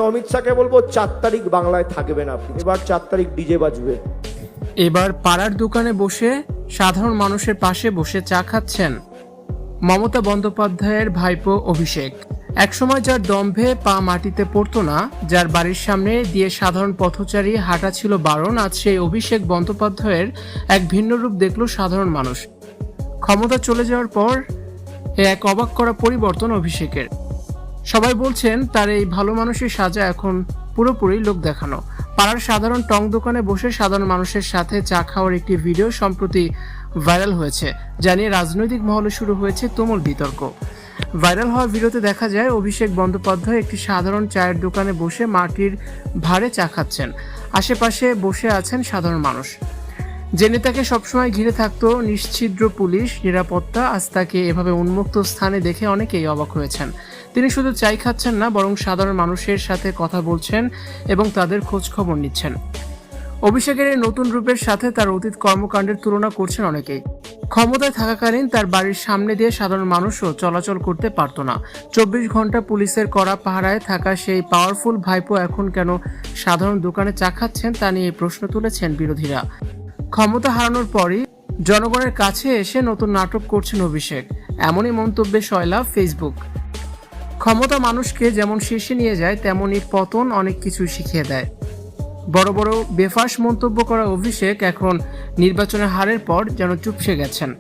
অমিত শাহকে বলবো 4 তারিখ বাংলায় থাকবেন আপনি, এবার 4 তারিখ ডিজে বাজবে। এবার পাড়ার দোকানে বসে সাধারণ মানুষের পাশে বসে চা খাচ্ছেন মমতা বন্দ্যোপাধ্যায়ের ভাইপো অভিষেক। একসময় যার দম্ভে পা মাটিতে পড়তো না, যার বাড়ির সামনে দিয়ে সাধারণ পথচারী হাঁটা ছিল বারণ, আজ সেই অভিষেক বন্দ্যোপাধ্যায়ের এক ভিন্ন রূপ দেখল সাধারণ মানুষ। ক্ষমতা চলে যাওয়ার পর এক অবাক করা পরিবর্তন অভিষেকের। সবাই বলছেন তার এই ভালো মানুষের সাজা এখন পুরোপুরি লোক দেখানো। পাড়ার সাধারণ টং দোকানে বসে সাধারণ মানুষের সাথে চা খাওয়ার একটি ভিডিও সম্প্রতি ভাইরাল হয়েছে, যা নিয়ে রাজনৈতিক মহলে শুরু হয়েছে তুমুল বিতর্ক। ভাইরাল হওয়া ভিডিওতে দেখা যায় অভিষেক বন্দ্যোপাধ্যায় একটি সাধারণ চায়ের দোকানে বসে মাটির ভাঁড়ে চা খাচ্ছেন। আশেপাশে বসে আছেন সাধারণ মানুষ। যে নেতাকে সবসময় ঘিরে থাকতো নিশ্ছিদ্র পুলিশ নিরাপত্তা, আজ তাকে এভাবে উন্মুক্ত স্থানে দেখে অনেকেই অবাক হয়েছেন। তিনি শুধু চাই খাচ্ছেন না, বরং সাধারণ মানুষের সাথে কথা বলছেন এবং তাদের খোঁজ খবর নিচ্ছেন। অভিষেকের এই নতুন রূপের সাথে তার অতীত কর্মকাণ্ডের তুলনা করছেন অনেকেই। ক্ষমতায় থাকাকালীন তার বাড়ির সামনে দিয়ে সাধারণ মানুষও চলাচল করতে পারত না। 24 ঘন্টা পুলিশের কড়া পাহারায় থাকা সেই পাওয়ারফুল ভাইপো এখন কেন সাধারণ দোকানে চা খাচ্ছেন তা নিয়ে প্রশ্ন তুলেছেন বিরোধীরা। ক্ষমতা হারানোর পরই জনগণের কাছে এসে নতুন নাটক করছেন অভিষেক, এমনই মন্তব্যে সয়লাভ ফেসবুক। ক্ষমতা মানুষকে যেমন শীর্ষে নিয়ে যায়, তেমনই পতন অনেক কিছু শিখিয়ে দেয়। বড় বড় বেফাঁস মন্তব্য করা অভিষেক এখন নির্বাচনের হারের পর যেন চুপসে গেছেন।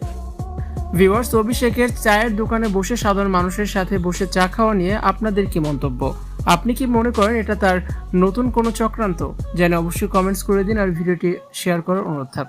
ভিউয়ার্স, অভিষেকের চায়ের দোকানে বসে সাধারণ মানুষের সাথে বসে চা খাওয়া নিয়ে আপনাদের কি মন্তব্য? আপনি কি মনে করেন এটা তার নতুন কোনো চক্রান্ত? জানিয়ে অবশ্যই কমেন্টস করে দিন আর ভিডিওটি শেয়ার করার অনুরোধ থাকবে।